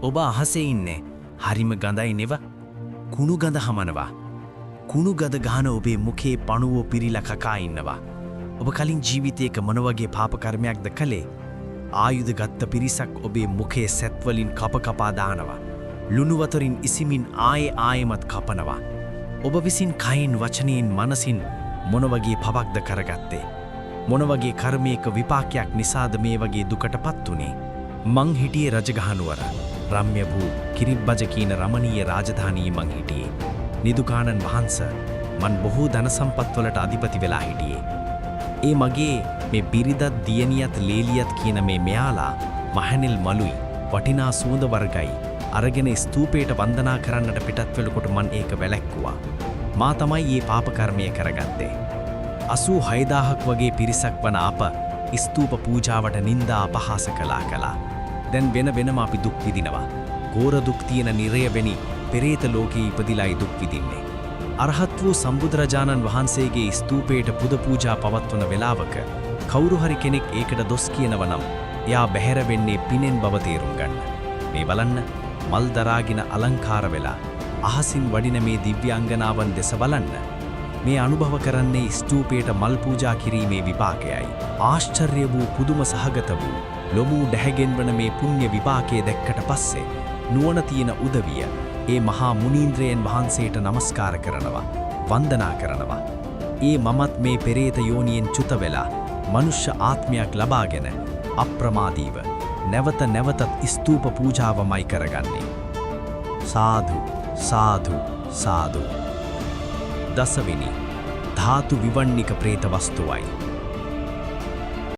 ඔබ අහසේ ඉන්නේ හරිම ගඳයි නෙව. කුණු ගඳ හමනවා. කුණු ගඳ ගහන ඔබේ මුඛේ පණුවෝ පිරීලා කකා ඉන්නවා. ඔබ කලින් ජීවිතයක මොන වගේ පාප කර්මයක්ද කළේ? ආයුධ ගත්ත පිරිසක් ඔබේ මුඛයේ සැත් වලින් කපා දානවා. ලුණු වතුරින් ඉසිමින් ආයෙමත් කපනවා. ඔබ විසින් කයින් වචනයෙන් මනසින් මොන වගේ පවක්ද කරගත්තේ? මොන වගේ කර්මයක විපාකයක් නිසාද මේ වගේ දුකටපත් උනේ? මං හිටියේ රජගහනුවර. රම්‍ය වූ කිරිබ්බජ කියන රමණීය රාජධානියේ මං හිටියේ. නිදුකානන් වහන්සේ මන් බොහෝ ධන සම්පත් වලට අධිපති වෙලා හිටියේ. ඒ මගේ මේ බිරිදත් දියණියත් ලේලියත් කියන මේ මෙයාලා මහණෙල් මලුයි වටිනා සුවඳ වර්ගයි අරගෙන ස්තූපයට වන්දනා කරන්නට පිටත් වෙලකොට මන් ඒක වැළැක්කුවා. මා තමයි මේ පාප කර්මය කරගත්තේ. 86000ක් වගේ පිරිසක් වන අප ස්තූප පූජාවට නිନ୍ଦා අපහාස කළා. දැන් වෙනම අපි දුක් විඳිනවා. ඝෝර දුක් තියෙන නිරයවෙනි පෙරේත ලෝකේ ඉපදිලායි දුක් විඳින්නේ. අරහත් වූ සම්බුදුරජාණන් වහන්සේගේ ස්තූපයට පුද පූජා පවත්වන වෙලාවක කවුරු හරි කෙනෙක් ඒකට දොස් කියනව නම් එයා බැහැර වෙන්නේ පිනෙන් බව තේරුම් ගන්න. මේ බලන්න මල් දරාගෙන අලංකාර වෙලා අහසින් වඩින මේ දිව්‍යාංගනාවන් දෙස බලන්න. මේ අනුභව කරන්නේ ස්තූපයට මල් පූජා කිරීමේ විපාකයයි. ආශ්චර්ය වූ පුදුම සහගත වූ ලොමු දැහැගෙන්වන මේ පුණ්‍ය විපාකයේ දැක්කට පස්සේ නුවණ තියෙන උදවිය ඒ මහා මුනීන්ද්‍රයන් වහන්සේට නමස්කාර කරනවා, වන්දනා කරනවා. ඒ මමත් මේ පෙරේත යෝනියෙන් චුත වෙලා මනුෂ්‍ය ආත්මයක් ලබාගෙන අප්‍රමාදීව නැවතත් ස්තූප පූජාවමයි කරගන්නේ. සාදු සාදු සාදු. දසවෙනි ධාතු විවණ්ණික ප්‍රේත වස්තුවයි.